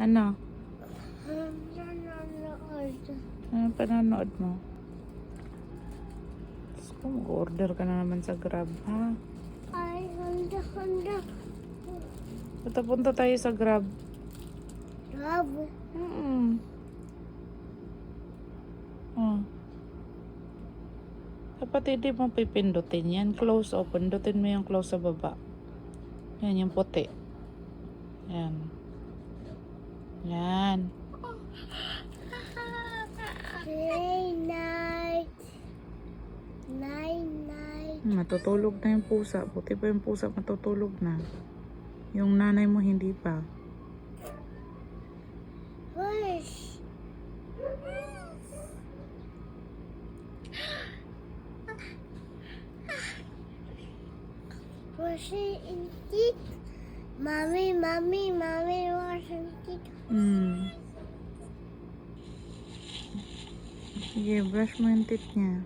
Ano? Nanonood. Ano pananood mo? Kung mag-order ka na naman sa Grab, ha? Ay, handa. Punta tayo sa Grab. Grab. Oh. Dapat hindi mo pipindutin yan. Close o. Pindutin mo yung close sa baba. Yan, yung puti. Yan. Yan. Night. Matutulog na yung pusa. Buti pa yung pusa matutulog na. Yung nanay mo hindi pa. Hush. Brushing teeth. Mommy, washing teeth. Sige, brush mo yung teeth niya.